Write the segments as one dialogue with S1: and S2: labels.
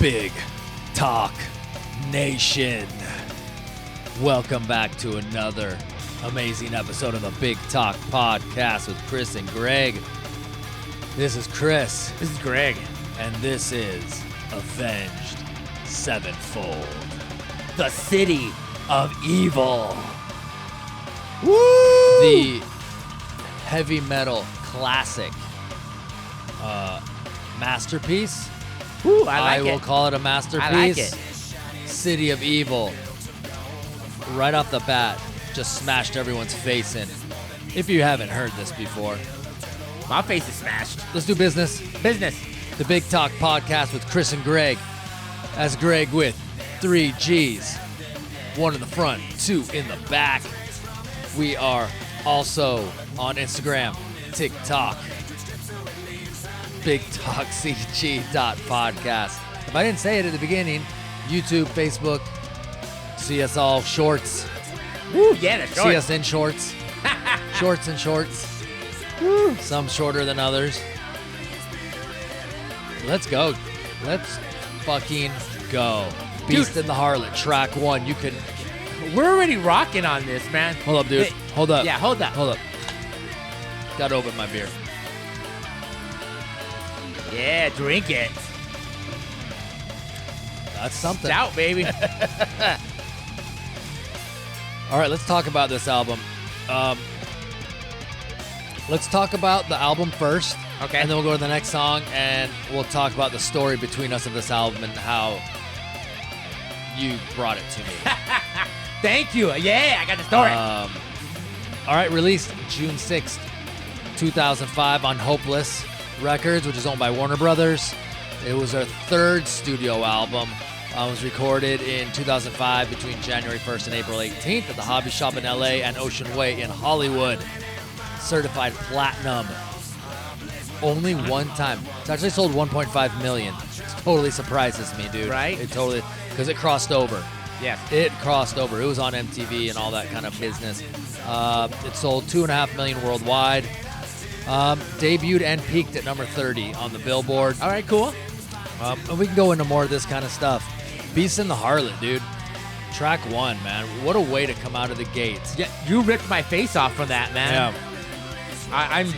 S1: Big Talk Nation. Welcome back to another amazing episode of the Big Talk Podcast with Chris and Greg. This is Chris.
S2: This is Greg.
S1: And this is Avenged Sevenfold.
S2: The City of Evil.
S1: Woo! The heavy metal classic masterpiece.
S2: Ooh, I
S1: will call it a masterpiece.
S2: I like it.
S1: City of Evil. Right off the bat, just smashed everyone's face in. If you haven't heard this before.
S2: My face is smashed.
S1: Let's do business.
S2: Business.
S1: The Big Talk Podcast with Chris and Greg. That's Greg with 3 G's. 1 in the front, 2 in the back. We are also on Instagram, TikTok, BigTalkCG.podcast. If I didn't say it at the beginning, YouTube, Facebook, see us all shorts.
S2: Woo, yeah, the shorts.
S1: See us in shorts. Shorts and shorts.
S2: Woo.
S1: Some shorter than others. Let's go. Let's fucking go. Beast and the Harlot, track 1. You can...
S2: We're already rocking on this, man.
S1: Hold up, dude. Hold up.
S2: Yeah, hold up.
S1: Hold up. Gotta open my beer.
S2: Yeah, drink it.
S1: That's something.
S2: Stout, baby.
S1: All right, let's talk about this album. Let's talk about the album first.
S2: Okay.
S1: And then we'll go to the next song, and we'll talk about the story between us of this album and how you brought it to me.
S2: Thank you. Yeah, I got the story.
S1: All right, released June 6th, 2005 on Hopeless Records, which is owned by Warner Brothers. It was our 3rd studio album. It was recorded in 2005 between January 1st and April 18th at the Hobby Shop in LA and Ocean Way in Hollywood. Certified platinum. Only one time. It's actually sold 1.5 million. It totally surprises me, dude.
S2: Right?
S1: It totally, because it crossed over.
S2: Yeah.
S1: It crossed over. It was on MTV and all that kind of business. It sold 2.5 million worldwide. Debuted and peaked at number 30 on the Billboard.
S2: All right, cool.
S1: And we can go into more of this kind of stuff. Beast and the Harlot, dude. Track 1, man. What a way to come out of the gates.
S2: Yeah, you ripped my face off from that, man.
S1: Yeah.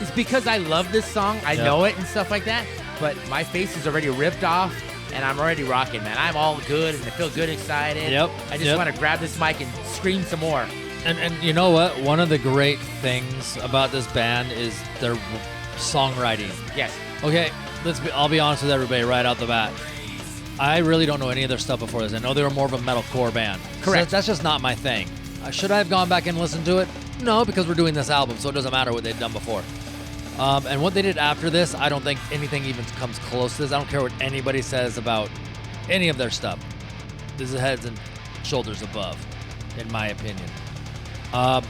S2: It's because I love this song. I know it and stuff like that. But my face is already ripped off, and I'm already rocking, man. I'm all good, and I feel good, excited.
S1: Yep.
S2: I just want to grab this mic and scream some more.
S1: And you know what? One of the great things about this band is their songwriting.
S2: Yes.
S1: Okay, I'll be honest with everybody right out the bat. I really don't know any of their stuff before this. I know they were more of a metalcore band.
S2: Correct.
S1: So that's just not my thing. Should I have gone back and listened to it? No, because we're doing this album, so it doesn't matter what they've done before. And what they did after this, I don't think anything even comes close to this. I don't care what anybody says about any of their stuff. This is heads and shoulders above, in my opinion. But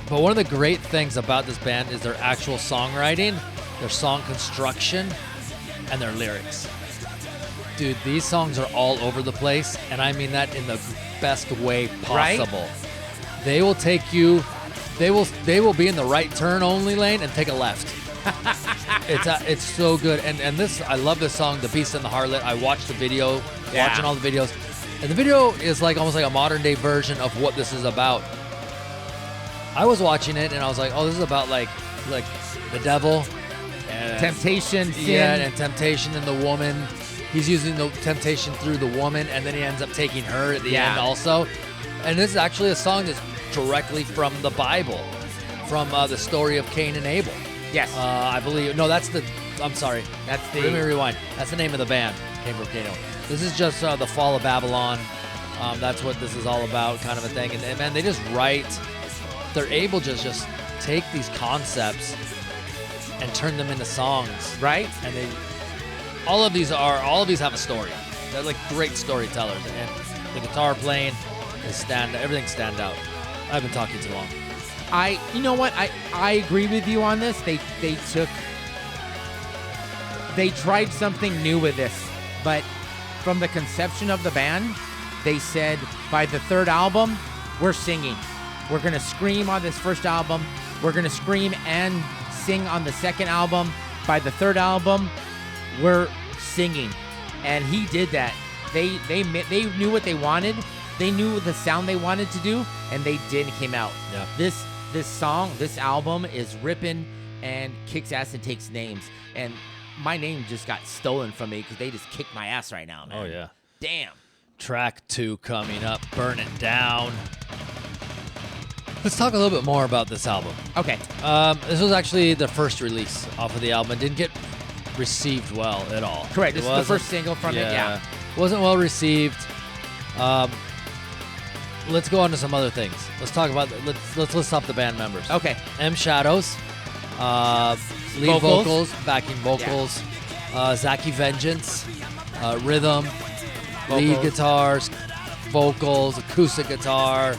S1: one of the great things about this band is their actual songwriting, their song construction, and their lyrics. Dude, these songs are all over the place, and I mean that in the best way possible. Right? They will take you, they will be in the right turn only lane and take a left. It's so good, and this, I love this song, The Beast and the Harlot. I watched the video, watching all the videos, and the video is like almost like a modern day version of what this is about. I was watching it and I was like, oh, this is about like the devil, and
S2: temptation, sin.
S1: Yeah, and temptation and the woman. He's using the temptation through the woman, and then he ends up taking her at the end also. And this is actually a song that's directly from the Bible, from the story of Cain and Abel.
S2: Yes.
S1: I believe. No, I'm sorry. Let me rewind. That's the name of the band. Came from Cain and Abel. This is just the fall of Babylon. That's what this is all about, kind of a thing. And man, they just write. They're able to just take these concepts and turn them into songs.
S2: Right.
S1: And all of these have a story. They're like great storytellers, and the guitar playing everything stand out. I've been talking too long.
S2: You know what? I agree with you on this. They tried something new with this, but from the conception of the band, they said by the 3rd album, we're singing. We're gonna scream on this 1st album. We're gonna scream and sing on the 2nd album. By the 3rd album, we're singing, and he did that. They knew what they wanted. They knew the sound they wanted to do, and they did. It came out.
S1: Yeah.
S2: This album is ripping and kicks ass and takes names. And my name just got stolen from me because they just kicked my ass right now, man.
S1: Oh yeah.
S2: Damn.
S1: Track 2 coming up. Burn It Down. Let's talk a little bit more about this album.
S2: Okay.
S1: This was actually the first release off of the album. It didn't get received well at all.
S2: Correct. This is the first single from it. Yeah.
S1: Wasn't well received. Let's go on to some other things. Let's talk about. Let's list off the band members.
S2: Okay.
S1: M Shadows, lead vocals, backing vocals. Zaki Vengeance, rhythm, lead guitars, vocals, acoustic guitar.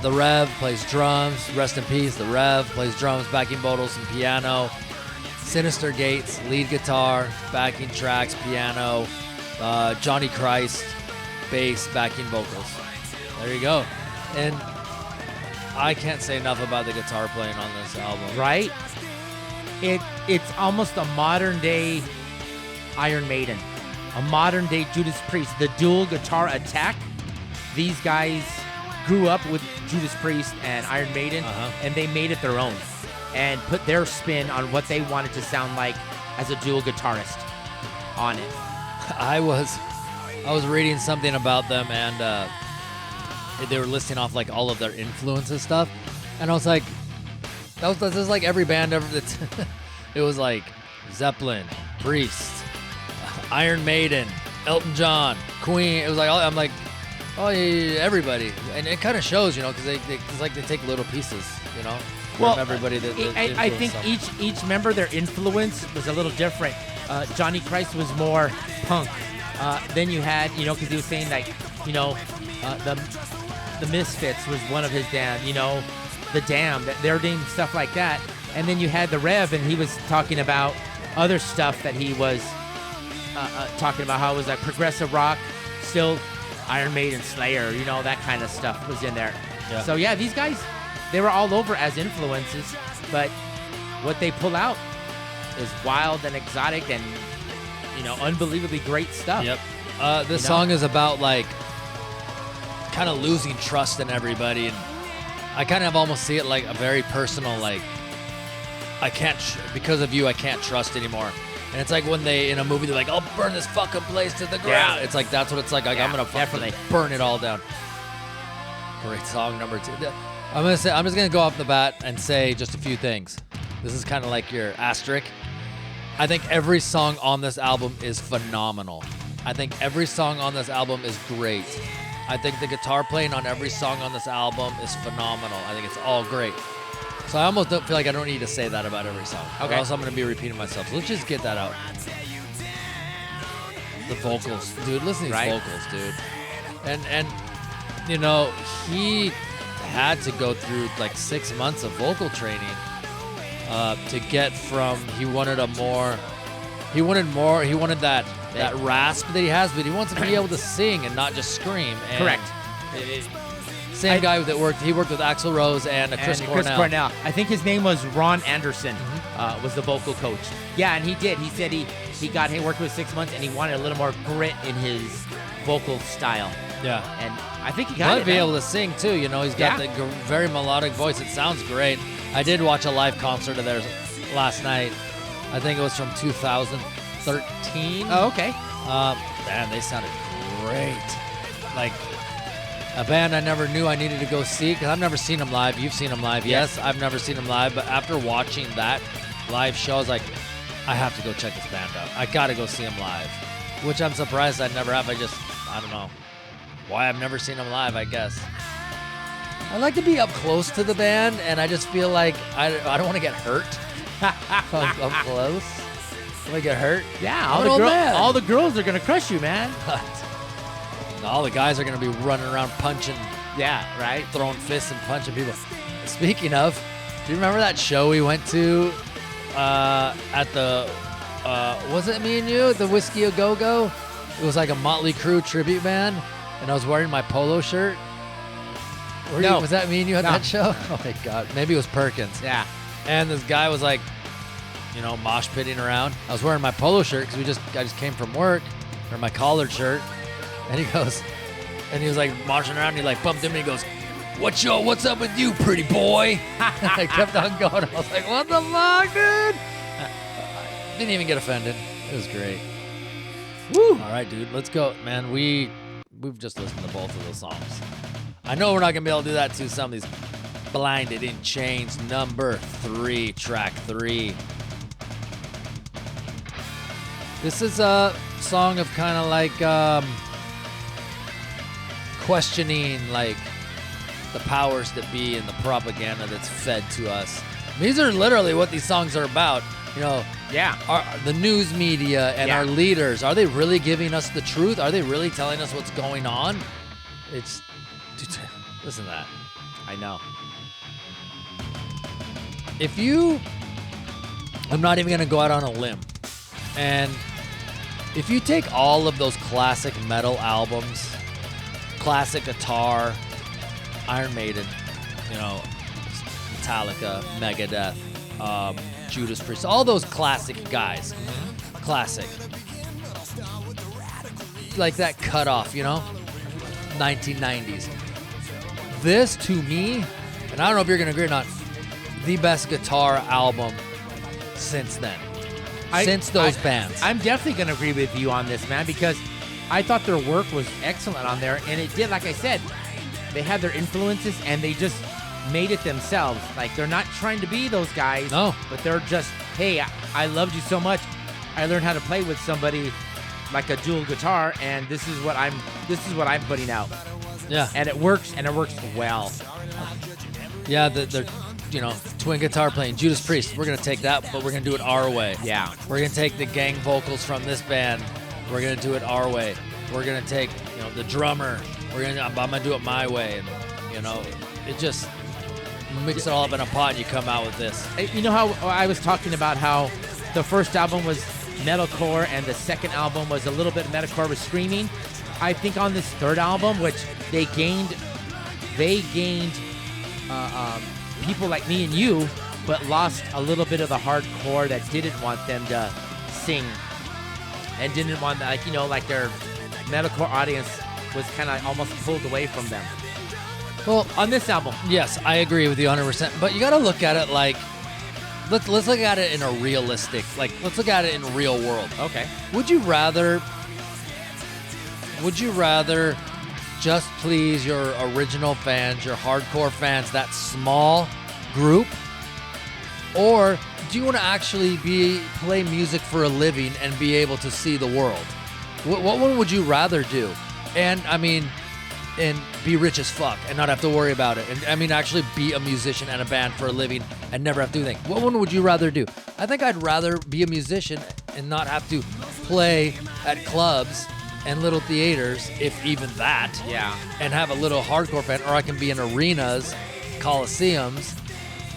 S1: The Rev plays drums. Rest in peace. The Rev plays drums, backing vocals, and piano. Synyster Gates, lead guitar, backing tracks, piano. Johnny Christ, bass, backing vocals. There you go. And I can't say enough about the guitar playing on this album.
S2: Right? It's almost a modern day Iron Maiden, a modern day Judas Priest. The dual guitar attack. These guys grew up with Judas Priest and Iron Maiden, and they made it their own and put their spin on what they wanted to sound like as a dual guitarist on it.
S1: I was reading something about them, and they were listing off like all of their influences stuff, and I was like, this is like every band ever. It was like Zeppelin, Priest, Iron Maiden, Elton John, Queen. It was like I'm like, oh yeah, everybody, and it kind of shows, because they take little pieces,
S2: Well,
S1: from everybody that
S2: I think
S1: them.
S2: each member, their influence was a little different. Johnny Christ was more punk. Then you had, because he was saying like, the Misfits was one of his band, the Damned, they're doing stuff like that. And then you had the Rev, and he was talking about other stuff that he was talking about, how it was like progressive rock, still Iron Maiden, Slayer, that kind of stuff was in there.
S1: Yeah.
S2: So yeah, these guys, they were all over as influences, but what they pull out is wild and exotic and, unbelievably great stuff.
S1: Yep. This song is about like kind of losing trust in everybody, and I kind of almost see it like a very personal, like, I can't, because of you, I can't trust anymore. And it's like when they, in a movie, they're like, I'll burn this fucking place to the ground.
S2: Yeah.
S1: It's like, that's what it's like. I'm going to definitely burn it all down. Great song number 2. I'm just going to go off the bat and say just a few things. This is kind of like your asterisk. I think every song on this album is phenomenal. I think every song on this album is great. I think the guitar playing on every song on this album is phenomenal. I think it's all great. So I almost don't feel like I don't need to say that about every song.
S2: Okay.
S1: Or else I'm going to be repeating myself. So let's just get that out. The vocals. Dude, listen to these vocals, dude. And he had to go through like 6 months of vocal training to get from, he wanted that rasp that he has, but he wants to be able to sing and not just scream. And
S2: Correct.
S1: Same guy that worked with Axl Rose and Chris Cornell.
S2: I think his name was Ron Anderson, was the vocal coach. Yeah, and he did. He said he worked with 6 months, and he wanted a little more grit in his vocal style.
S1: Yeah.
S2: And I think he got it.
S1: Might be able to sing too. He's got the very melodic voice. It sounds great. I did watch a live concert of theirs last night. I think it was from 2013.
S2: Oh, okay.
S1: Man, they sounded great. Like a band I never knew I needed to go see, because I've never seen them live. You've seen them live. Yes, I've never seen them live. But after watching that live show, I was like, I have to go check this band out. I got to go see them live, which I'm surprised I never have. I don't know why I've never seen them live, I guess. I like to be up close to the band, and I just feel like I don't want to get hurt. Up close. I want to get hurt.
S2: Yeah, all the girls are going to crush you, man.
S1: All the guys are going to be running around punching.
S2: Yeah, right?
S1: Throwing fists and punching people. Speaking of, do you remember that show we went to at the, was it me and you at the Whiskey A Go-Go? It was like a Motley Crue tribute band, and I was wearing my polo shirt. Was that me and you at that show? Oh my God. Maybe it was Perkins.
S2: Yeah.
S1: And this guy was like, mosh pitting around. I was wearing my polo shirt because I just came from work, or my collared shirt, and he was like moshing around. And he like bumped him and he goes, "What's up with you, pretty boy?" I kept on going. I was like, "What the fuck, dude?" Didn't even get offended. It was great. Woo! All right, dude, let's go, man. We've just listened to both of those songs. I know we're not gonna be able to do that to some of these. Blinded in Chains, number 3, track 3. This is a song of kind of like questioning like the powers that be and the propaganda that's fed to us. These are literally what these songs are about. The news media and our leaders, are they really giving us the truth? Are they really telling us what's going on? Dude, listen to that.
S2: I know.
S1: I'm not even going to go out on a limb. And if you take all of those classic metal albums, classic guitar, Iron Maiden, Metallica, Megadeth, Judas Priest, all those classic guys, classic. Like that cutoff, 1990s. This, to me, and I don't know if you're going to agree or not, the best guitar album since then. Since those bands.
S2: I'm definitely going to agree with you on this, man, because I thought their work was excellent on there, and it did, like I said, they had their influences, and they just made it themselves. Like, they're not trying to be those guys,
S1: no,
S2: but they're just, hey, I loved you so much, I learned how to play with somebody like a dual guitar, and this is what I'm putting out.
S1: Yeah.
S2: And it works well.
S1: Yeah, they're twin guitar playing. Judas Priest, we're going to take that, but we're going to do it our way.
S2: Yeah.
S1: We're going to take the gang vocals from this band. We're going to do it our way. We're going to take, the drummer. I'm going to do it my way. And, it just mix it all up in a pot and you come out with this.
S2: You know how I was talking about how the first album was metalcore and the second album was a little bit metalcore with screaming? I think on this third album, which they gained people like me and you, but lost a little bit of the hardcore that didn't want them to sing and didn't want, like their metalcore audience was kind of almost pulled away from them. Well, on this album.
S1: Yes, I agree with you 100%. But you got to look at it like, let's look at it in a realistic, let's look at it in real world.
S2: Okay.
S1: Would you rather just please your original fans, your hardcore fans, that small group? Or do you want to actually play music for a living and be able to see the world? What one would you rather do? And be rich as fuck and not have to worry about it. And actually be a musician and a band for a living and never have to do anything. What one would you rather do? I think I'd rather be a musician and not have to play at clubs and little theaters, if even that.
S2: Yeah.
S1: And have a little hardcore fan, or I can be in arenas, coliseums,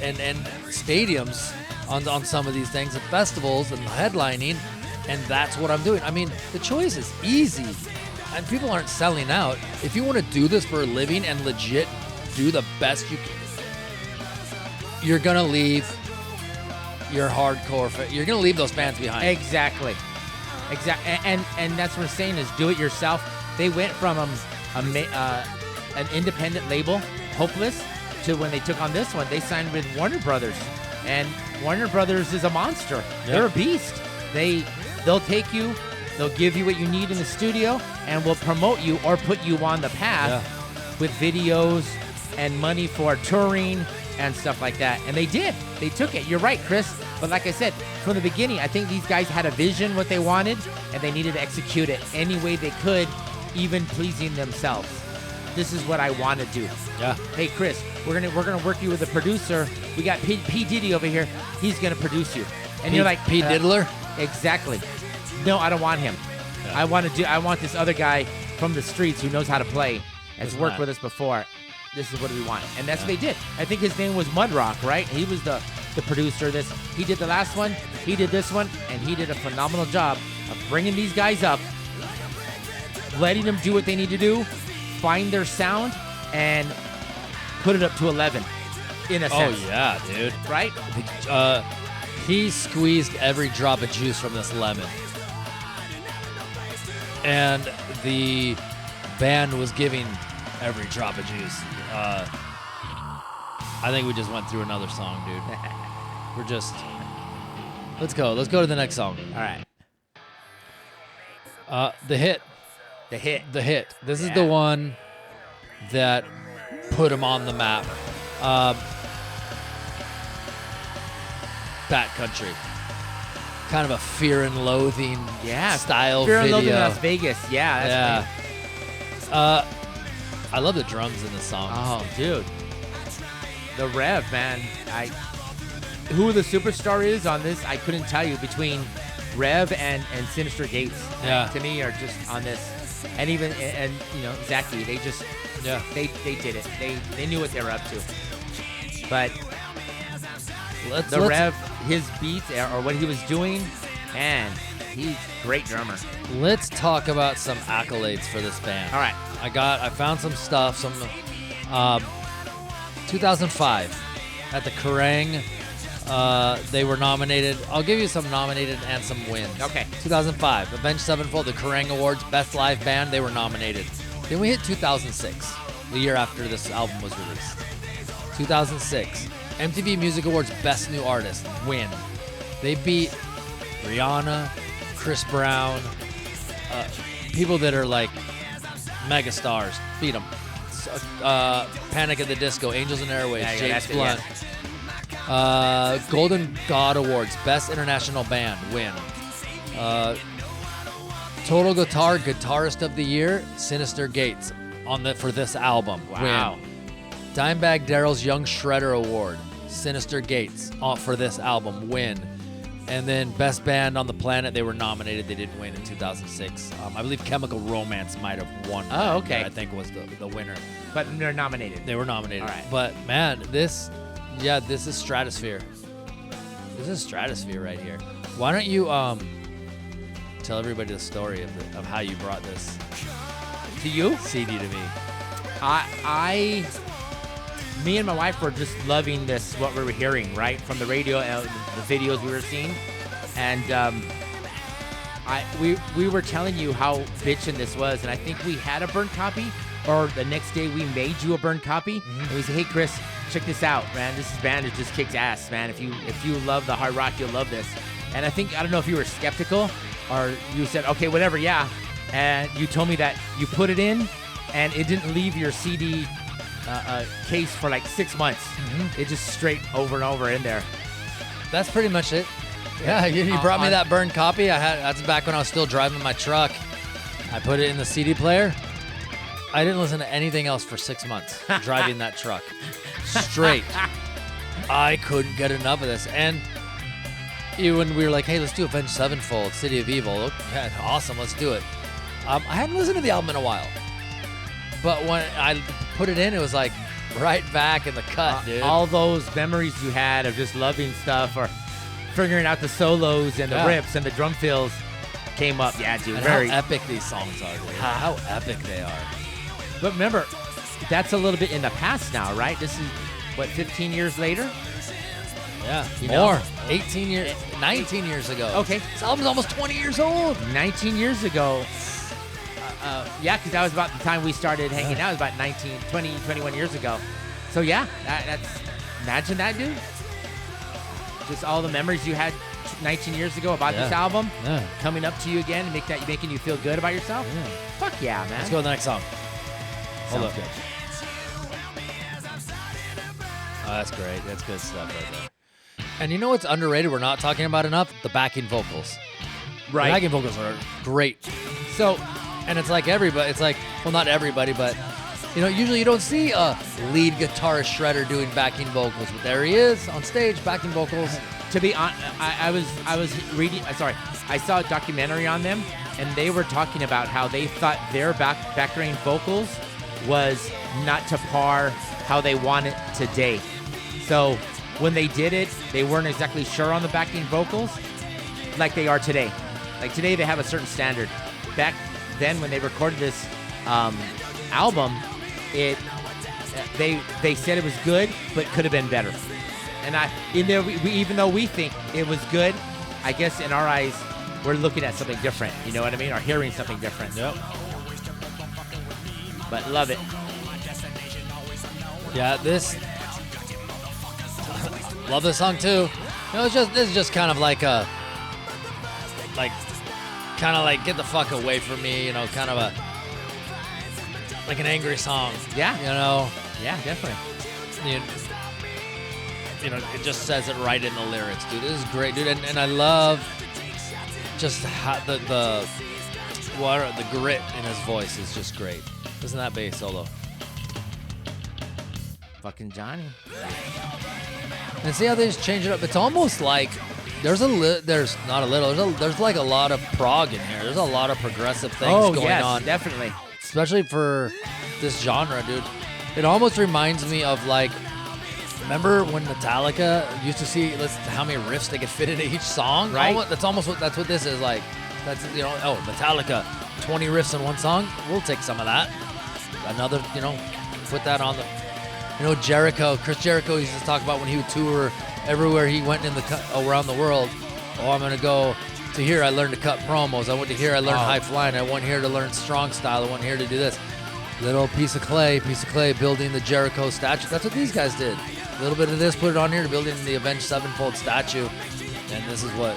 S1: and stadiums on some of these things, and festivals and headlining, and that's what I'm doing. The choice is easy, and people aren't selling out. If you want to do this for a living and legit do the best you can, you're gonna leave your hardcore. You're gonna leave those bands behind.
S2: Exactly. And that's what I'm saying is do it yourself. They went from an independent label, Hopeless, to when they took on this one, they signed with Warner Brothers. And Warner Brothers is a monster. Yep. They're a beast. They'll take you, they'll give you what you need in the studio, and will promote you or put you on the path with videos and money for touring and stuff like that. And they did. They took it. You're right, Chris. But like I said, from the beginning, I think these guys had a vision, what they wanted, and they needed to execute it any way they could, even pleasing themselves. This is what I want to do.
S1: Yeah.
S2: Hey, Chris, we're gonna work you with a producer. We got P. Diddy over here. He's gonna produce you. And you're like,
S1: P. Diddler?
S2: Exactly. No, I don't want him. Yeah. I want this other guy from the streets who knows how to play, has worked with us before. This is what we want. And that's what they did. I think his name was Mudrock, right? He was the producer of this. He did the last one, he did this one, and he did a phenomenal job of bringing these guys up, letting them do what they need to do, find their sound, and put it up to 11, in a sense.
S1: Oh, yeah, dude.
S2: Right?
S1: He squeezed every drop of juice from this lemon. And the band was giving every drop of juice. I think we just went through another song, dude. We're just... Let's go. Let's go to the next song.
S2: All right.
S1: The hit.
S2: The hit.
S1: The hit. This is the one that put him on the map. Backcountry. Kind of a fear and loathing style
S2: Fear
S1: video.
S2: and Loathing in Las Vegas. Yeah. That's
S1: I love the drums in this song.
S2: Oh, dude. The rev, man. Who the superstar is on this, I couldn't tell you between Rev and Synyster Gates.
S1: Yeah.
S2: To me, are just on this. And even, and you know, Zachy, they just, they did it. They knew what they were up to. But Rev, his beats, or what he was doing, man, he's a great drummer.
S1: Let's talk about some accolades for this band.
S2: All right.
S1: I found some stuff, 2005 at the Kerrang. They were nominated. I'll give you some nominated and some wins.
S2: Okay.
S1: 2005, Avenged Sevenfold, the Kerrang Awards, Best Live Band, they were nominated. Then we hit 2006, the year after this album was released. 2006, MTV Music Awards, Best New Artist, win. They beat Rihanna, Chris Brown, people that are like megastars, beat them. Panic at the Disco, Angels and Airwaves, James Blunt. Golden God Awards, Best International Band, win. Total Guitar Guitarist of the Year, Synyster Gates for this album,
S2: wow.
S1: win. Dimebag Darrell's Young Shredder Award, Synyster Gates for this album, win. And then Best Band on the Planet, they were nominated. They didn't win in 2006. I believe Chemical Romance might have won.
S2: Oh, okay.
S1: I think was the winner.
S2: But they're nominated.
S1: They were nominated.
S2: All right.
S1: But man, this is Stratosphere. This is Stratosphere right here. Why don't you tell everybody the story of how you brought this
S2: to you
S1: CD to me?
S2: Me and my wife were just loving this, what we were hearing, right, from the radio, the videos we were seeing, and we were telling you how bitchin' this was, and I think we had a burnt copy, or the next day we made you a burnt copy, and we said, hey Chris, check this out, man, this band just kicks ass, man. If you love the hard rock, you'll love this. And I don't know if you were skeptical, or you said, okay, whatever, yeah, and you told me that you put it in, and it didn't leave your CD case for like 6 months. It just straight over and over in there.
S1: That's pretty much it. Yeah, you brought me that burned copy. That's back when I was still driving my truck. I put it in the CD player. I didn't listen to anything else for 6 months driving that truck. Straight. I couldn't get enough of this. And when we were like, hey, let's do Avenged Sevenfold, City of Evil. Okay, awesome, let's do it. I hadn't listened to the album in a while. But when I put it in, it was like right back in the cut, dude.
S2: All those memories you had of just loving stuff or figuring out the solos and the rips and the drum fills came up. Yeah, dude.
S1: And how epic these songs are, dude. How epic they are.
S2: But remember, that's a little bit in the past now, right? This is, 15 years later?
S1: Yeah,
S2: more.
S1: 18 years, 19 years ago.
S2: Okay.
S1: This album's almost 20 years old.
S2: 19 years ago. Yeah, because that was about the time we started hanging out. It was about 21 years ago. So yeah, imagine that, dude. Just all the memories you had 19 years ago about this album coming up to you again, making you feel good about yourself.
S1: Yeah.
S2: Fuck yeah, man.
S1: Let's go to the next song. Hold up.
S2: Good.
S1: Oh, that's great. That's good stuff right there. And you know what's underrated? We're not talking about enough. The backing vocals.
S2: Right.
S1: The backing vocals are great.
S2: So.
S1: And it's like everybody, well, not everybody, but, usually you don't see a lead guitarist shredder doing backing vocals, but there he is on stage, backing vocals.
S2: To be honest, I was reading, I saw a documentary on them, and they were talking about how they thought their background vocals was not to par how they want it today. So when they did it, they weren't exactly sure on the backing vocals like they are today. Like today they have a certain standard. Back then when they recorded this album, they said it was good, but could have been better. And even though we think it was good, I guess in our eyes, we're looking at something different. You know what I mean? Or hearing something different.
S1: Yep.
S2: But love it.
S1: Yeah, love this song too. This is just kind of like a, get the fuck away from me. Kind of like an angry song.
S2: Yeah. Yeah, definitely.
S1: It just says it right in the lyrics, dude. This is great, dude, and I love just how the grit in his voice is just great. Isn't that bass solo?
S2: Fucking Johnny.
S1: And see how they just change it up? It's almost like there's not a little. There's like a lot of prog in here. There's a lot of progressive things going on.
S2: Definitely.
S1: Especially for this genre, dude. It almost reminds me of remember when Metallica used to see how many riffs they could fit into each song?
S2: Right.
S1: That's what this is like. That's Metallica, 20 riffs in one song. We'll take some of that. Another, put that on the. Jericho. Chris Jericho used to talk about when he would tour everywhere he went around the world. Oh, I'm gonna go to here. I learned to cut promos. I went to here. I learned high flying. I went here to learn strong style. I went here to do this. Little piece of clay, building the Jericho statue. That's what these guys did. A little bit of this, put it on here to building the Avenged Sevenfold statue. And this is the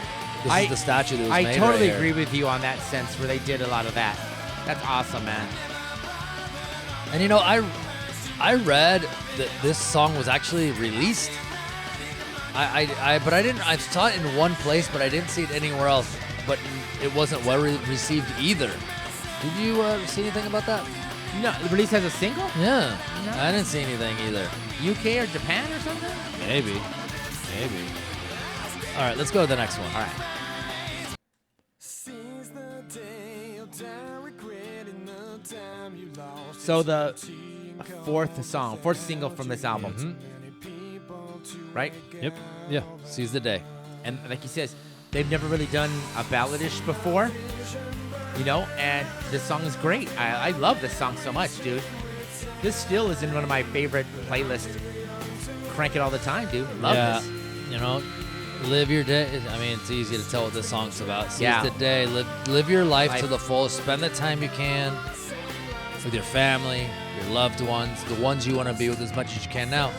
S1: statue that was made.
S2: I totally agree with you on that sense where they did a lot of that. That's awesome, man.
S1: And I read that this song was actually released. But I didn't. I saw it in one place, but I didn't see it anywhere else. But it wasn't well received either. Did you see anything about that?
S2: No, the release as a single?
S1: Yeah,
S2: no.
S1: I didn't see anything either.
S2: UK or Japan or something?
S1: Maybe. All right, let's go to the next one.
S2: All right. So the fourth single from this album, right?
S1: Yep. Yeah. Seize the day.
S2: And like he says, they've never really done a balladish before, and this song is great. I love this song so much, dude. This still is in one of my favorite playlists. Crank it all the time, dude. Love this.
S1: Live your day. I mean, it's easy to tell what this song's about. Seize the day. Live your life to the fullest. Spend the time you can with your family, your loved ones, the ones you want to be with as much as you can now,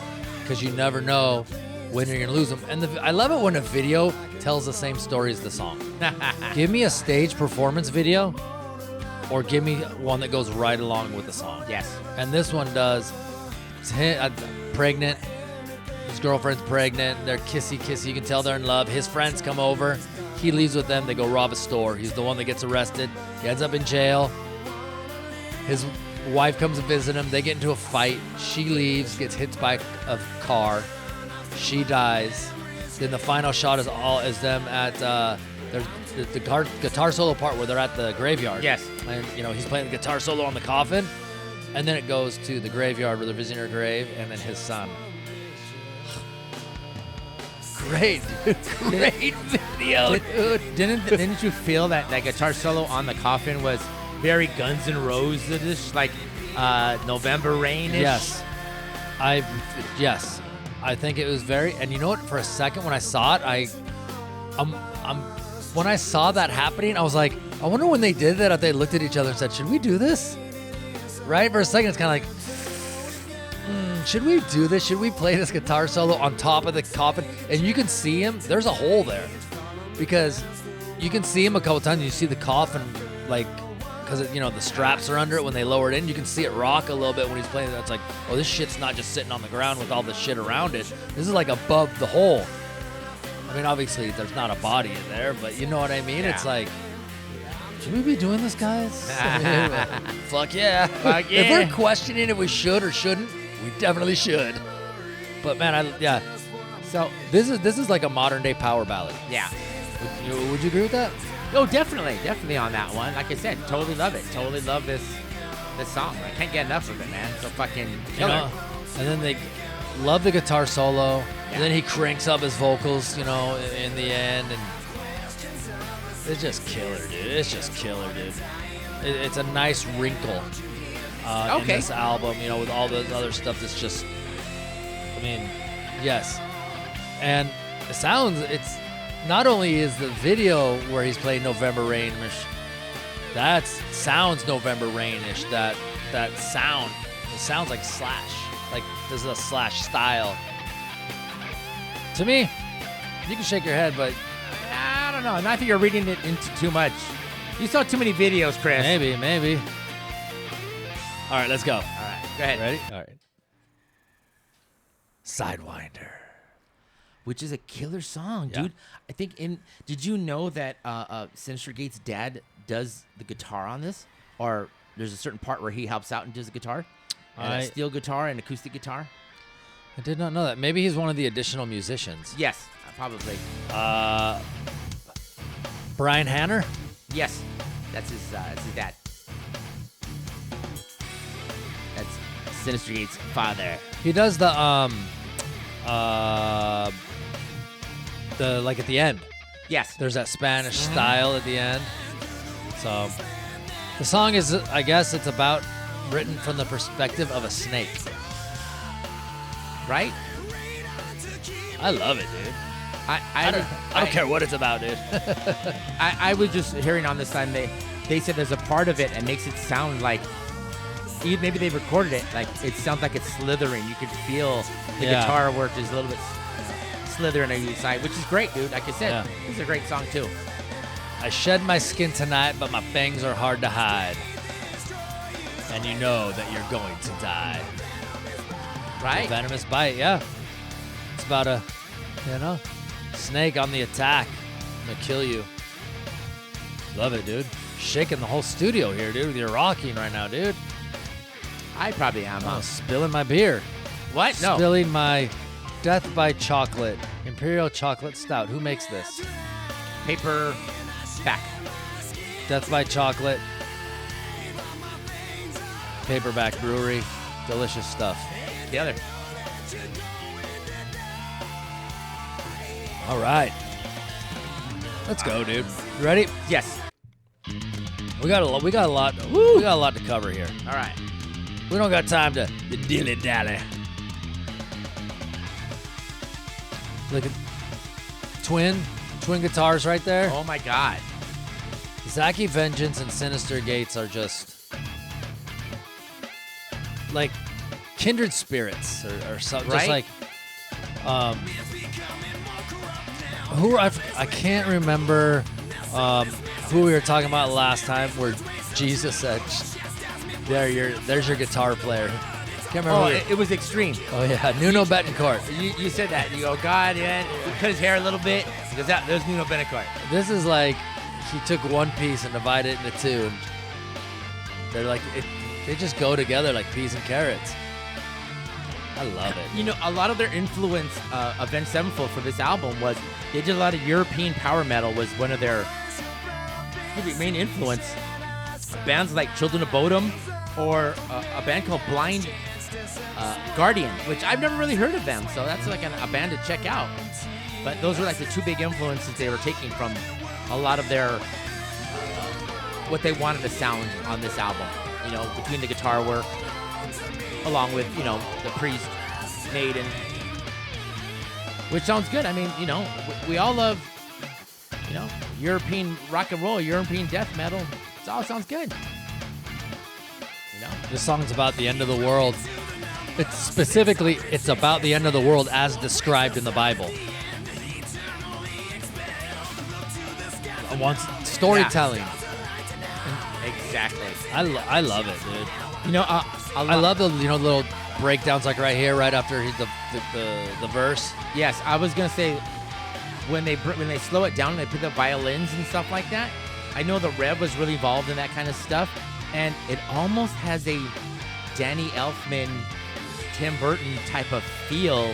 S1: because you never know when you're going to lose them. And I love it when a video tells the same story as the song. Give me a stage performance video, or give me one that goes right along with the song.
S2: Yes.
S1: And this one does. It's pregnant. His girlfriend's pregnant. They're kissy. You can tell they're in love. His friends come over. He leaves with them. They go rob a store. He's the one that gets arrested. He ends up in jail. His wife comes to visit him. They get into a fight. She leaves, gets hit by a car. She dies. Then the final shot is them at the guitar solo part where they're at the graveyard.
S2: Yes.
S1: And he's playing the guitar solo on the coffin, and then it goes to the graveyard where they're visiting her grave, and then his son. Great, dude. Great video, dude.
S2: Didn't you feel that guitar solo on the coffin was very Guns N' Roses-ish, like November Rain-ish?
S1: Yes. I think it was very, and you know what? For a second when I saw it, when I saw that happening, I was like, I wonder when they did that if they looked at each other and said, "Should we do this?" Right? For a second, it's kind of like, should we do this? Should we play this guitar solo on top of the coffin? And you can see him. There's a hole there because you can see him a couple times. And you see the coffin, because the straps are under it when they lower it in. You can see it rock a little bit when he's playing. It's like, oh, this shit's not just sitting on the ground with all the shit around it. This is like above the hole. I mean, obviously, there's not a body in there, but you know what I mean? Yeah. It's like, should we be doing this, guys? Fuck yeah.
S2: Fuck yeah.
S1: If we're questioning if we should or shouldn't, we definitely should. But man, So this is like a modern day power ballad.
S2: Yeah.
S1: Would you agree with that?
S2: Oh, definitely on that one. Like I said, totally love it. Totally love this song. I can't get enough of it, man. So fucking killer.
S1: And then they love the guitar solo. Yeah. And then he cranks up his vocals, in the end, and it's just killer, dude. It's a nice wrinkle in this album, with all the other stuff that's just, I mean, yes. And it's not only is the video where he's playing November Rain-ish, that sounds November Rain-ish. That sound, it sounds like Slash. Like this is a Slash style. To me, you can shake your head, but
S2: I don't know. I think you're reading it into too much. You saw too many videos, Chris.
S1: maybe. All right, let's go.
S2: All right, go ahead.
S1: Ready? All right. Sidewinder.
S2: Which is a killer song,
S1: Yeah.
S2: dude. I think did you know that Synyster Gates' dad does the guitar on this? Or there's a certain part where he helps out and does the guitar? And a steel guitar and acoustic guitar?
S1: I did not know that. Maybe he's one of the additional musicians.
S2: Yes, probably.
S1: Brian Hanner?
S2: Yes, that's his dad. That's Synyster Gates' father.
S1: He does the like at the end.
S2: Yes.
S1: There's that Spanish style at the end. So the song is, I guess it's about written from the perspective of a snake.
S2: Right?
S1: I love it, dude. I don't care what it's about, dude.
S2: I was just hearing on this time they said there's a part of it that makes it sound like maybe they recorded it like it sounds like it's slithering. You could feel the guitar work is a little bit slithering on your side, which is great, dude. Like I said, this is a great song too.
S1: I shed my skin tonight, but my fangs are hard to hide. And you know that you're going to die.
S2: Right?
S1: A venomous bite, yeah. It's about a, snake on the attack. I'm gonna kill you. Love it, dude. Shaking the whole studio here, dude. You're rocking right now, dude.
S2: I probably am.
S1: I'm spilling my beer.
S2: What? No.
S1: Spilling my Death by Chocolate Imperial Chocolate Stout. Who makes this?
S2: Paper back.
S1: Death by Chocolate. Paperback Brewery. Delicious stuff.
S2: The other.
S1: All right. Let's go, dude. You ready?
S2: Yes.
S1: We got a lot. We got a lot to cover here.
S2: All right.
S1: We don't got time to dilly dally. Look at twin guitars right there.
S2: Oh my God.
S1: Zaki Vengeance and Synyster Gates are just like kindred spirits or something.
S2: Right?
S1: Just like I can't remember who we were talking about last time where Jesus said, there's your guitar player. Can't remember.
S2: Oh, it was Extreme.
S1: Oh yeah, Nuno Betancourt.
S2: You said that. You go, God, yeah. He cut his hair a little bit. He goes, there's Nuno Betancourt.
S1: This is like he took one piece and divided it into two. And they're like, they just go together like peas and carrots. I love it.
S2: You know, a lot of their influence, Avenged Sevenfold, for this album was they did a lot of European power metal. Was one of their main influence. Bands like Children of Bodom or a band called Blind Guardian, which I've never really heard of them, so that's like a band to check out. But those were like the two big influences they were taking from a lot of their what they wanted to sound on this album. You know, between the guitar work, along with the Priest, Maiden, which sounds good. I mean, we all love European rock and roll, European death metal. It all sounds good.
S1: This song's about the end of the world. It's about the end of the world as described in the Bible. I want storytelling.
S2: Yeah. Exactly.
S1: I love it, dude.
S2: I
S1: love the little breakdowns like right here, right after the verse.
S2: Yes, I was gonna say when they slow it down and they put the violins and stuff like that. I know the Rev was really involved in that kind of stuff, and it almost has a Danny Elfman, Tim Burton type of feel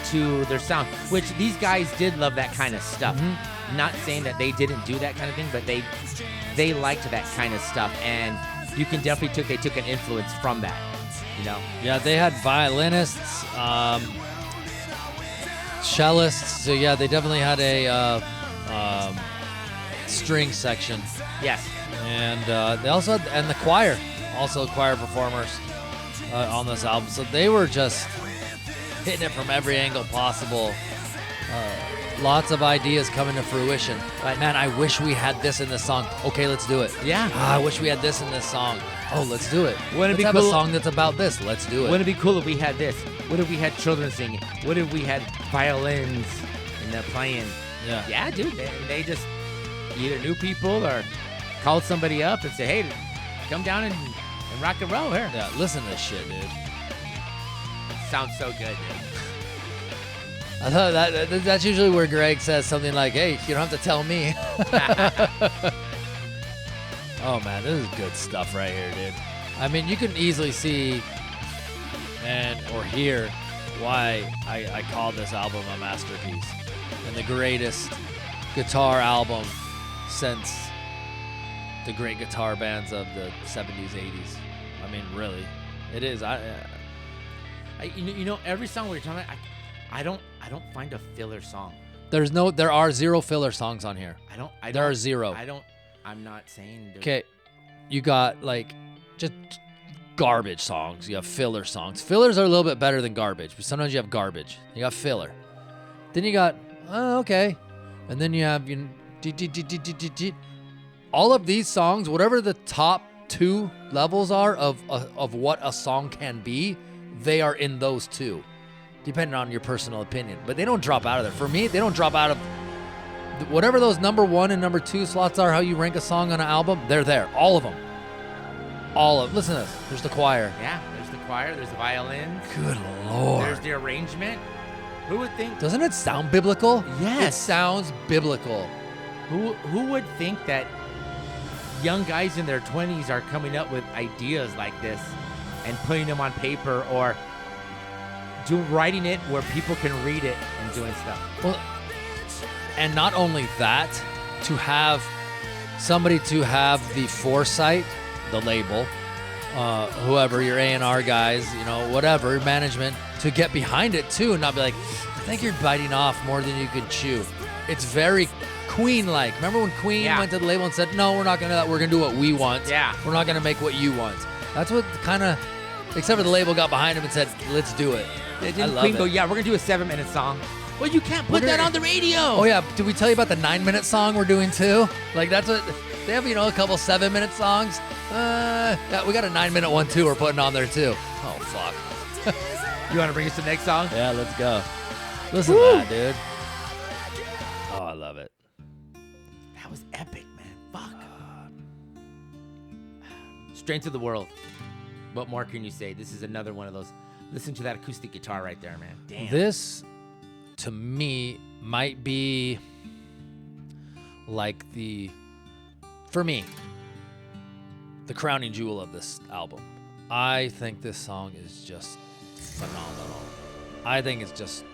S2: to their sound, which these guys did love that kind of stuff. Mm-hmm. Not saying that they didn't do that kind of thing, but they liked that kind of stuff, and you can definitely they took an influence from that.
S1: Yeah, they had violinists, cellists. So yeah, they definitely had a string section.
S2: Yes.
S1: And they also had, the choir, also choir performers on this album. So they were just hitting it from every angle possible. Lots of ideas coming to fruition. But man, I wish we had this in this song. Okay, let's do it.
S2: Yeah.
S1: I wish we had this in this song. Oh, let's do it.
S2: Wouldn't it be
S1: Let's have
S2: cool-
S1: a song that's about this. Let's do it.
S2: Wouldn't it be cool if we had this? What if we had children singing? What if we had violins and they're playing?
S1: Yeah.
S2: Yeah, dude. They just either knew people or called somebody up and say, hey, come down and rock and roll here.
S1: Yeah, listen to this shit, dude.
S2: Sounds so good, dude.
S1: I thought that's usually where Greg says something like, hey, you don't have to tell me. Oh, man, this is good stuff right here, dude. I mean, you can easily see or hear why I call this album a masterpiece and the greatest guitar album since the great guitar bands of the 70s, 80s. I mean, really, it is.
S2: You know, every song we're talking about, I don't find a filler song.
S1: There are 0 filler songs on here. There are 0.
S2: I'm not saying.
S1: Okay, you got like just garbage songs. You have filler songs. Fillers are a little bit better than garbage, but sometimes you have garbage. You got filler. Then you got okay, and then you have all of these songs. Whatever the top 2 levels are of what a song can be, they are in those 2, depending on your personal opinion. But they don't drop out of there. For me, they don't drop out of whatever those number 1 and number 2 slots are. How you rank a song on an album, they're there. All of them. Listen to this. There's the choir.
S2: Yeah, there's the choir. There's the violins.
S1: Good Lord.
S2: There's the arrangement. Who would think?
S1: Doesn't it sound biblical?
S2: Yes.
S1: It sounds biblical.
S2: Who would think that young guys in their 20s are coming up with ideas like this and putting them on paper or writing it where people can read it and doing stuff?
S1: Well, and not only that, to have somebody to have the foresight, the label, whoever, your A&R guys, whatever, management, to get behind it too and not be like, I think you're biting off more than you can chew. It's very Queen-like. Remember when Queen went to the label and said, no, we're not going to do that. We're going to do what we want.
S2: Yeah.
S1: We're not going to make what you want. That's what kind of, except for the label got behind him and said, let's do it.
S2: Didn't Queen go, yeah, we're going to do a 7-minute song? Well, you can't put that on the radio.
S1: Oh, yeah. Did we tell you about the 9-minute song we're doing too? Like, that's what, they have, a couple 7-minute songs. Yeah, we got a 9-minute one too we're putting on there too. Oh, fuck.
S2: You want to bring us the next song?
S1: Yeah, let's go. Listen to that, dude. Oh, I love it.
S2: That was epic, man. Fuck. Strength of the World. What more can you say? This is another one of those. Listen to that acoustic guitar right there, man. Damn.
S1: This, to me, might be like for me, the crowning jewel of this album. I think this song is just phenomenal. I think it's just,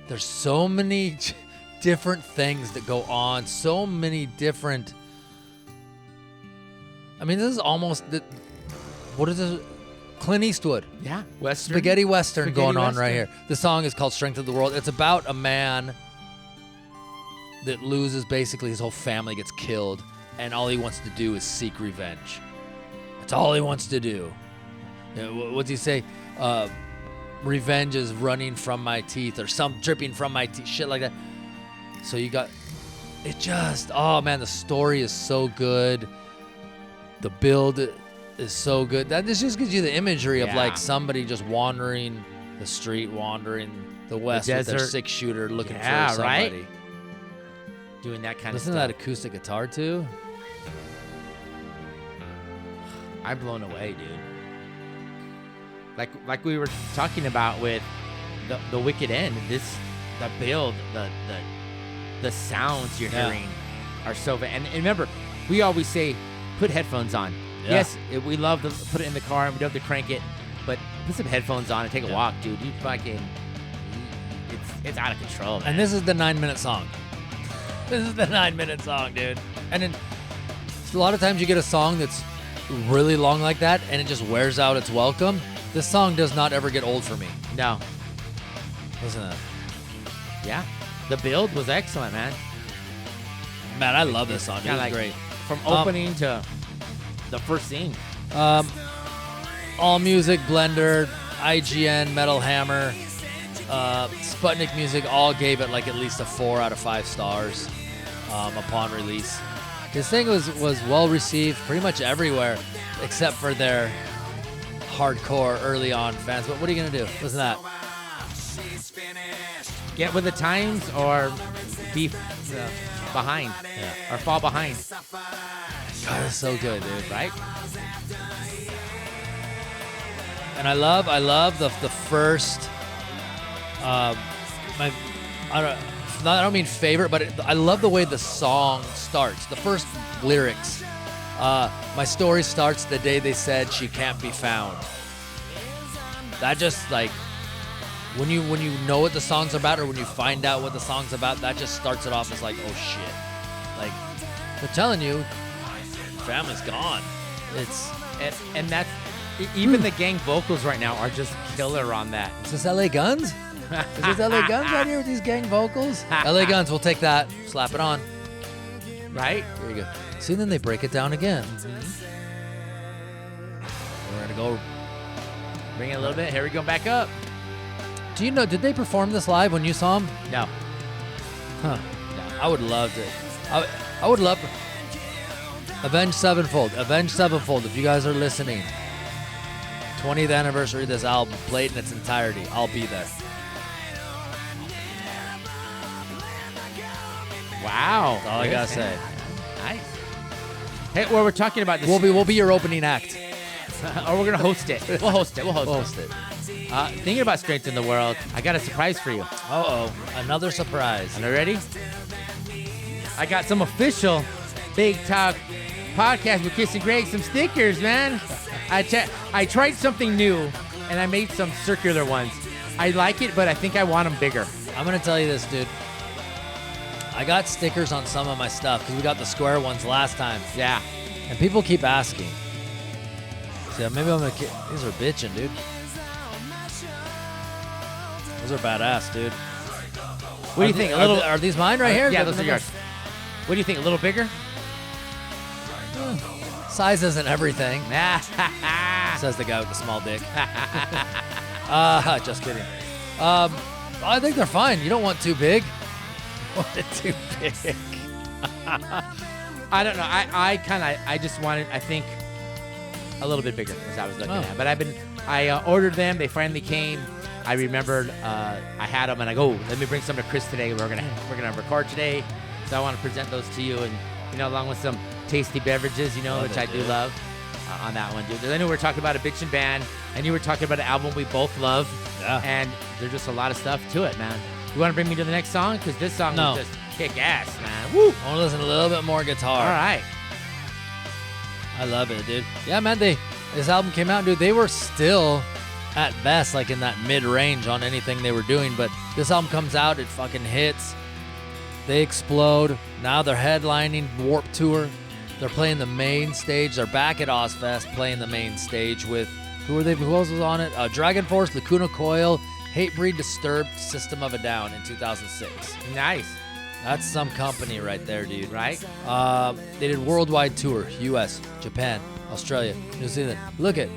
S1: there's so many different things that go on, so many different, I mean, this is almost, what is this? Clint Eastwood.
S2: Yeah. Western.
S1: Spaghetti Western going on right here. The song is called Strength of the World. It's about a man that loses, basically his whole family gets killed, and all he wants to do is seek revenge. That's all he wants to do. What's he say? Revenge is running from my teeth, or some dripping from my teeth, shit like that. So you got, it just, oh man, the story is so good. The build is so good. That this just gives you the imagery of like somebody just wandering the street, wandering the west with their 6-shooter looking for somebody.
S2: Right? Doing that kind
S1: Listen
S2: of stuff.
S1: to that acoustic guitar too.
S2: I'm blown away, dude. Like we were talking about with the Wicked End, the build, the sounds you're hearing are so. And remember, we always say, put headphones on. Yeah. Yes, we love to put it in the car and we love to crank it, but put some headphones on and take a walk, dude. You fucking, it's out of control, man.
S1: And this is the 9-minute song. This is the 9-minute song, dude. And then a lot of times you get a song that's really long like that and it just wears out its welcome. This song does not ever get old for me.
S2: No.
S1: Listen to that.
S2: Yeah. The build was excellent, man.
S1: Man, I love this song. It was great.
S2: From opening to the first scene.
S1: All Music, Blender, IGN, Metal Hammer. Sputnik Music all gave it like at least a 4 out of 5 stars upon release. This thing was well received pretty much everywhere except for their hardcore early on fans. But what are you gonna do? Listen to that.
S2: Get with the times or be behind, or fall behind.
S1: God, it's so good, dude.
S2: Right?
S1: And I love the first. I don't mean favorite, but I love the way the song starts. The first lyrics. My story starts the day they said she can't be found. That just like when you know what the song's about, or when you find out what the song's about, that just starts it off as like, oh shit. Like they're telling you, family's gone. It's
S2: and that's even the gang vocals right now are just killer on that.
S1: Is this LA Guns? Is this LA Guns right here with these gang vocals? LA Guns, we'll take that. Slap it on.
S2: Right?
S1: There you go. See, then they break it down again. We're gonna go.
S2: Bring it a little bit. Here we go back up.
S1: Do you know, did they perform this live when you saw them?
S2: No.
S1: Huh. No. I would love to. I would love Avenged Sevenfold. Avenged Sevenfold, if you guys are listening. 20th anniversary of this album, played in its entirety. I'll be there.
S2: Wow.
S1: That's all I gotta say.
S2: Nice. Hey, well, we're talking about this.
S1: We'll be your opening act.
S2: Or we're gonna host it. We'll host it. We'll host
S1: it.
S2: Thinking about strength in the world, I got a surprise for you.
S1: Uh-oh, another surprise.
S2: Are you ready? I got some official Big Talk podcast with Kiss and Greg, some stickers, man. I tried something new, and I made some circular ones. I like it, but I think I want them bigger.
S1: I'm gonna tell you this, dude. I got stickers on some of my stuff because we got the square ones last time.
S2: Yeah.
S1: And people keep asking. So maybe I'm gonna. These are bitching, dude. Those are badass, dude.
S2: What do you think?
S1: Are these mine right here?
S2: Yeah, those are yours. What do you think? A little bigger?
S1: Size isn't everything. Says the guy with the small dick. Just kidding. I think they're fine. You don't want too big. Want it too big.
S2: I don't know. I just wanted, I think, a little bit bigger as I was looking at. But I ordered them. They finally came. I remembered I had them, and I go, let me bring some to Chris today. We're gonna record today, so I want to present those to you, and along with some tasty beverages, which I do love on that one, dude. I know we were talking about a bitchin' band, and you were talking about an album we both love, and there's just a lot of stuff to it, man. You want to bring me to the next song? Because this song is just kick ass, man. Woo!
S1: I want to listen a little bit more guitar.
S2: All right.
S1: I love it, dude. Yeah, man, this album came out, dude. They were still, at best, like in that mid-range on anything they were doing, but this album comes out, it fucking hits. They explode. Now they're headlining Warped Tour. They're playing the main stage. They're back at Ozfest playing the main stage with, who else was on it? Dragon Force, Lacuna Coil, Hatebreed, Disturbed, System of a Down in 2006.
S2: Nice.
S1: That's some company right there, dude.
S2: Right?
S1: They did worldwide tour, U.S., Japan, Australia, New Zealand. Look at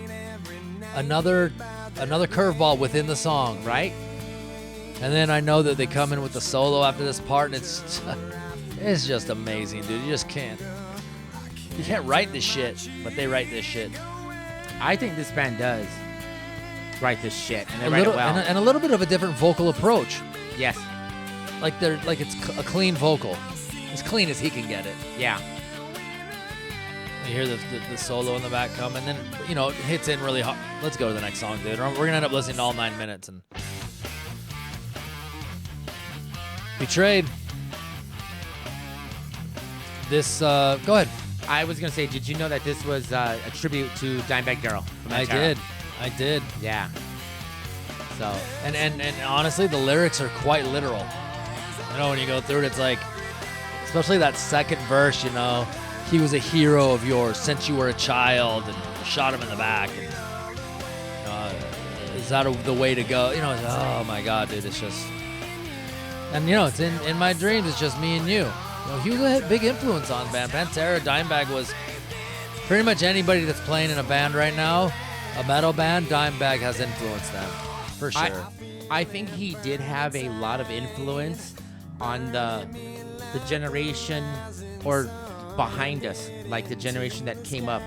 S1: another curveball within the song,
S2: right?
S1: And then I know that they come in with the solo after this part, and it's just amazing, dude. You can't write this shit, but they write this shit.
S2: I think this band does write this shit, and they write it well.
S1: And a little bit of a different vocal approach.
S2: Yes.
S1: Like it's a clean vocal, as clean as he can get it.
S2: Yeah.
S1: You hear the solo in the back come, and then it hits in really hard. Let's go to the next song, dude. We're gonna end up listening to all 9 minutes. And Betrayed. This go ahead.
S2: I was gonna say, did you know that this was a tribute to Dimebag Darrell?
S1: I did.
S2: Yeah. So
S1: and honestly, the lyrics are quite literal. When you go through it, it's like, especially that second verse. He was a hero of yours since you were a child, and shot him in the back. And, is that the way to go? Oh my God, dude, it's just. And it's in my dreams. It's just me and you. He was a big influence on band. Pantera, Dimebag was pretty much anybody that's playing in a band right now, a metal band. Dimebag has influenced them for sure.
S2: I think he did have a lot of influence on the generation or behind us, like the generation that came up.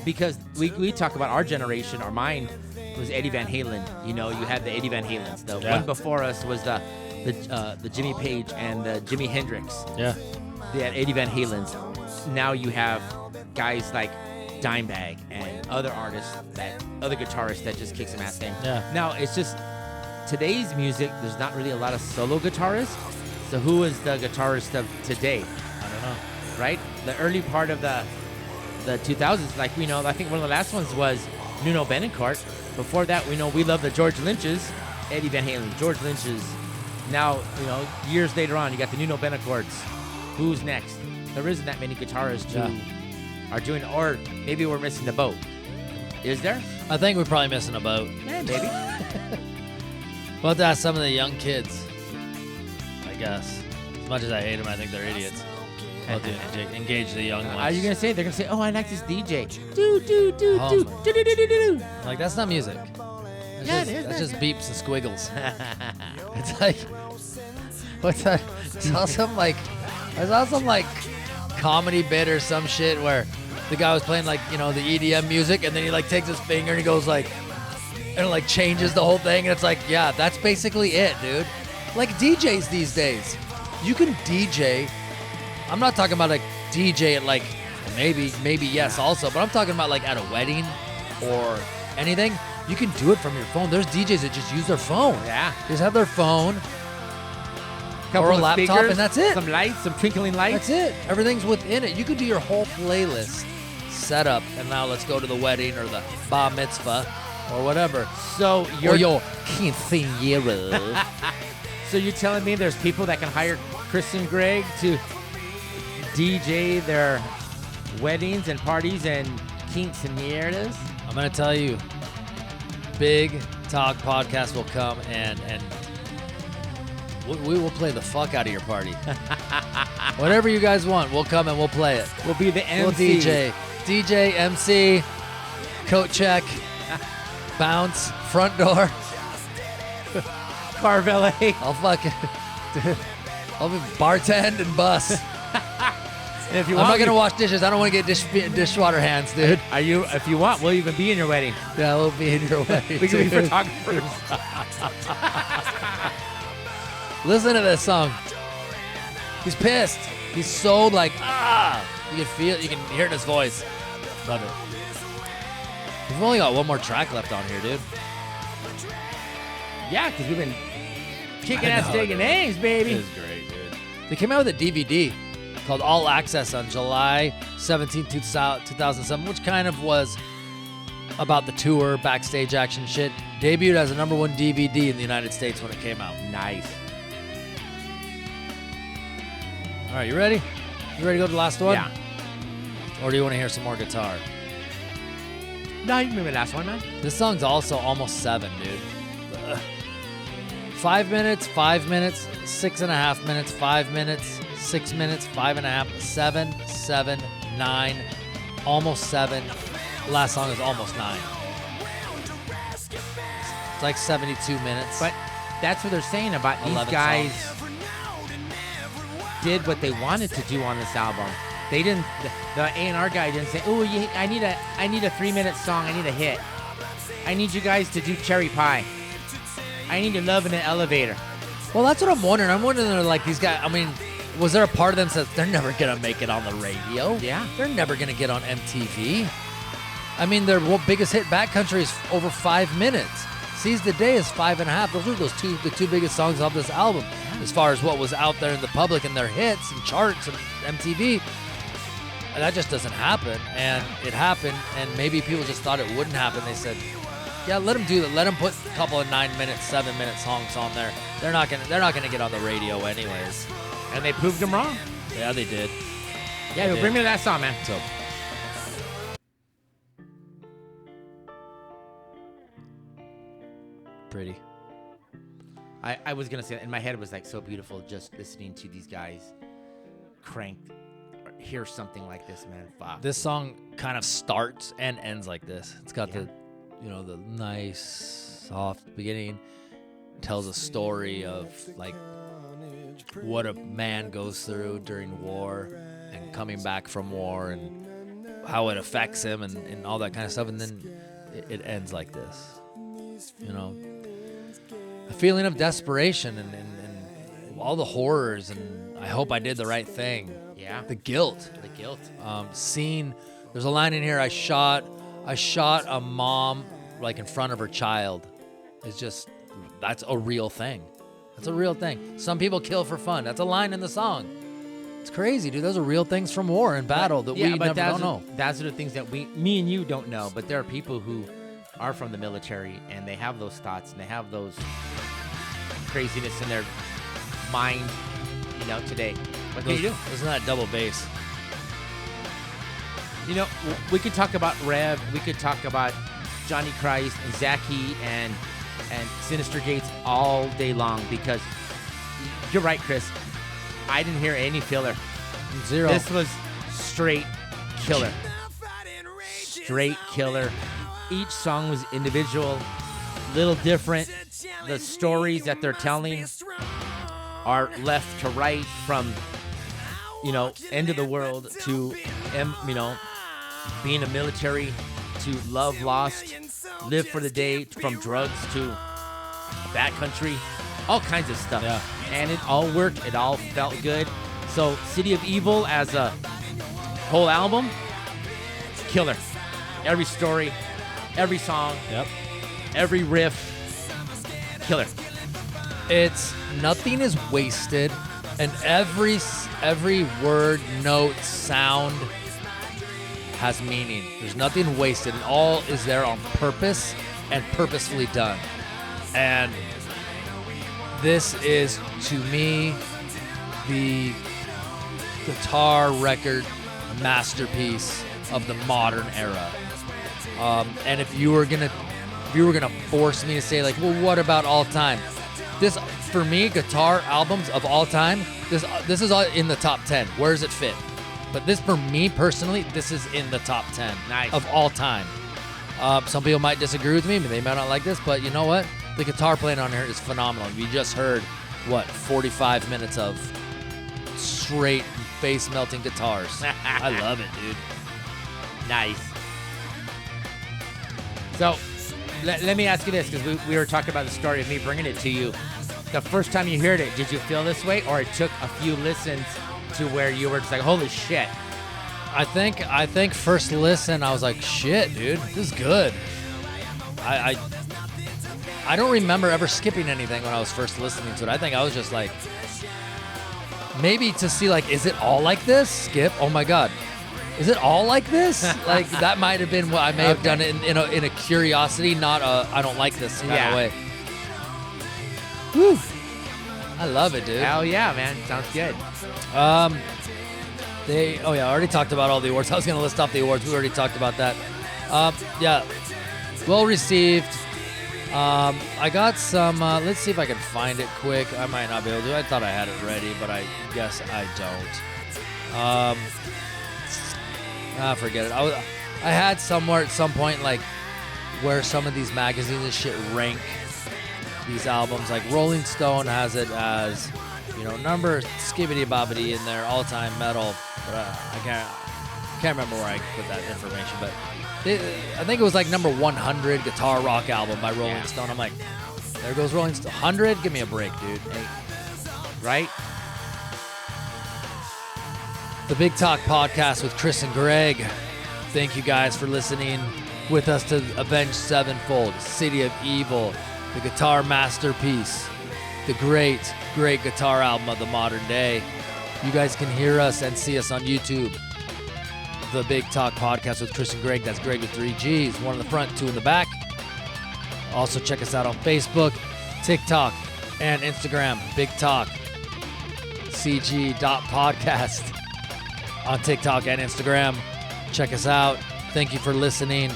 S2: Because we talk about our generation, or mine was Eddie Van Halen. You know, you had the Eddie Van Halens. The one before us was the Jimmy Page and the Jimi Hendrix.
S1: Yeah.
S2: They had Eddie Van Halens. Now you have guys like Dimebag and other artists, other guitarists that just kick some ass thing.
S1: Yeah.
S2: Now it's just today's music. There's not really a lot of solo guitarists. So who is the guitarist of today?
S1: I don't know.
S2: Right? The early part of the 2000s, like we know, I think one of the last ones was Nuno Betancourt. Before that, we know we love the George Lynch's, Eddie Van Halen, George Lynch's. Now, years later on, you got the Nuno Betancourts. Who's next? There isn't that many guitarists who are doing, or maybe we're missing the boat. Is there?
S1: I think we're probably missing a boat.
S2: Yeah, maybe.
S1: We'll have to ask some of the young kids, I guess. As much as I hate them, I think they're idiots. We'll have to engage the young ones.
S2: Are you going to say? They're going to say, oh, I like this DJ.
S1: Like, that's not music. That's just beeps and squiggles. It's like, what's that? I saw some comedy bit or some shit where the guy was playing the EDM music, and then he takes his finger and he goes and it changes the whole thing, and it's like, yeah, that's basically it, dude. Like DJs these days, you can DJ. I'm not talking about DJ at maybe yes also, but I'm talking about at a wedding or anything. You can do it from your phone. There's DJs that just use their phone.
S2: Yeah.
S1: Just have their phone
S2: or
S1: a laptop,
S2: speakers,
S1: and that's it.
S2: Some lights, some twinkling lights.
S1: That's it. Everything's within it. You could do your whole playlist setup, and now let's go to the wedding or the bar mitzvah or whatever.
S2: So
S1: or your quinceañera.
S2: So you're telling me there's people that can hire Chris and Greg to DJ their weddings and parties and quinceañeras?
S1: I'm going to tell you, Big Talk Podcast will come and we will play the fuck out of your party. Whatever you guys want, we'll come and we'll play it.
S2: We'll be the MC.
S1: We'll DJ, MC, coat check, bounce, front door.
S2: Car valet.
S1: I'll be bartend and bus.
S2: And if you
S1: I'm not going to wash dishes. I don't want to get dishwater hands, dude.
S2: If you want, we'll even be in your wedding.
S1: Yeah, we'll be in your wedding.
S2: We can be photographers.
S1: Listen to this song. He's pissed. He's so You can feel it. You can hear it in his voice. Love it. We've only got one more track left on here, dude.
S2: Yeah, because we've been kicking ass, taking names, baby.
S1: It was great, dude. They came out with a DVD called All Access on July 17, 2007, which kind of was about the tour, backstage action shit. Debuted as a #1 DVD in the United States when it came out.
S2: Nice.
S1: All right, you ready? You ready to go to the last one?
S2: Yeah.
S1: Or do you want to hear some more guitar?
S2: No, you can remember the last one, man.
S1: This song's also almost 7, dude. 5 minutes, 5 minutes, 6.5 minutes, 5 minutes, 6 minutes, 5.5, 7, 7, 9, almost 7. Last song is almost 9. It's like 72 minutes.
S2: But that's what they're saying about these
S1: 11
S2: guys
S1: songs.
S2: did what they wanted to do on this album. They didn't. The A&R guy didn't say, "Oh, I need a 3-minute song. I need a hit. I need you guys to do Cherry Pie. I need your love in an elevator."
S1: Well, that's what I'm wondering. I'm wondering, these guys, was there a part of them that says they're never going to make it on the radio?
S2: Yeah.
S1: They're never going to get on MTV. Their biggest hit, Backcountry, is over 5 minutes. Seize the Day is 5.5. Those are the two biggest songs off this album. As far as what was out there in the public and their hits and charts and MTV. And that just doesn't happen. And it happened, and maybe people just thought it wouldn't happen. They said, yeah, let them do that. Let them put a couple of 9-minute, 7-minute songs on there. They're not gonna get on the radio anyways.
S2: And they proved them wrong.
S1: Yeah, they did.
S2: Yeah, bring me to that song, man.
S1: So. Pretty.
S2: I was gonna say that in my head, it was so beautiful just listening to these guys crank or hear something like this, man. Fuck.
S1: This song kind of starts and ends like this. It's got the nice soft beginning, tells a story of like what a man goes through during war and coming back from war and how it affects him and all that kind of stuff. And then it ends like this, you know, a feeling of desperation and all the horrors. And I hope I did the right thing.
S2: Yeah.
S1: The guilt. Seeing, there's a line in here. I shot a mom like in front of her child. It's just, that's a real thing. That's a real thing. Some people kill for fun. That's a line in the song. It's crazy, dude. Those are real things from war and battle that we never don't know.
S2: Those are the things that me and you don't know. But there are people who are from the military and they have those thoughts and they have those craziness in their mind, you know, today. What can you do?
S1: Isn't that double bass?
S2: You know, we could talk about Rev. We could talk about Johnny Christ and Zachy and Synyster Gates all day long because you're right, Chris. I didn't hear any filler.
S1: Zero.
S2: This was straight killer. Straight killer. Each song was individual, little different. The stories that they're telling are left to right, from, you know, end of the world to, you know, being a military, to love lost, live for the day, from drugs to backcountry, all kinds of stuff.
S1: Yeah.
S2: And it all worked. It all felt good. So City of Evil as a whole album, killer. Every story, every song, every riff, killer.
S1: It's nothing is wasted, and every word, note, sound has meaning. There's nothing wasted, and all is there on purpose and purposefully done. And this is, to me, the guitar record masterpiece of the modern era. And if you were gonna force me to say, like, well, what about all time? This, for me, guitar albums of all time, this is all in the top 10. Where does it fit? But this, for me personally, this is in the top 10 of all time. Some people might disagree with me, they might not like this, but you know what? The guitar playing on here is phenomenal. You just heard, 45 minutes of straight face-melting guitars. I love it, dude.
S2: Nice. So, let me ask you this, because we were talking about the story of me bringing it to you. The first time you heard it, did you feel this way, or it took a few listens to where you were just like, holy shit?
S1: I think first listen, I was like, shit, dude, this is good. I don't remember ever skipping anything when I was first listening to it. I think I was just like, maybe to see, like, is it all like this? Skip. Oh my God. Is it all like this? Like, that might have been what I may have done in a curiosity, not a I don't like this kind of way. Woo. I love it, dude.
S2: Hell yeah, man. Sounds good.
S1: I already talked about all the awards. I was going to list off the awards. We already talked about that. Well received. I got some, let's see if I can find it quick. I might not be able to. I thought I had it ready, but I guess I don't. Forget it. I had somewhere at some point, like, where some of these magazines and shit rank these albums. Like Rolling Stone has it as, you know, number skibbity bobbity in their all-time metal. But I can't remember where I put that information. But I think it was like number 100 guitar rock album by Rolling Stone. I'm like, there goes Rolling Stone. 100? Give me a break, dude. Hey.
S2: Right?
S1: The Big Talk Podcast with Chris and Greg. Thank you guys for listening with us to Avenged Sevenfold, City of Evil, the guitar masterpiece, the great guitar album of the modern day. You guys can hear us and see us on YouTube. The Big Talk Podcast with Chris and Greg. That's Greg with 3 G's, one in the front, 2 in the back. Also check us out on Facebook, TikTok, and Instagram. Big Talk CG.podcast on TikTok and Instagram. Check us out. Thank you for listening.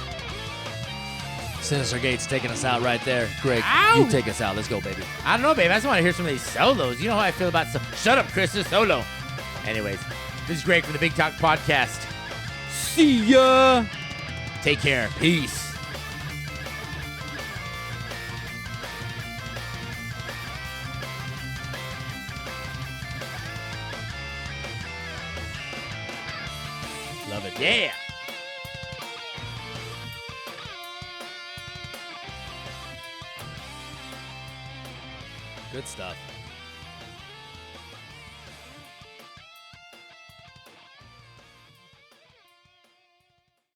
S1: Synyster Gates taking us out right there. Greg, you take us out. Let's go, baby.
S2: I don't know, babe. I just want to hear some of these solos. You know how I feel about some. Shut up, Chris. This solo. Anyways, this is Greg from the Big Talk Podcast. See ya. Take care. Peace.
S1: Love it.
S2: Yeah.
S1: Good stuff.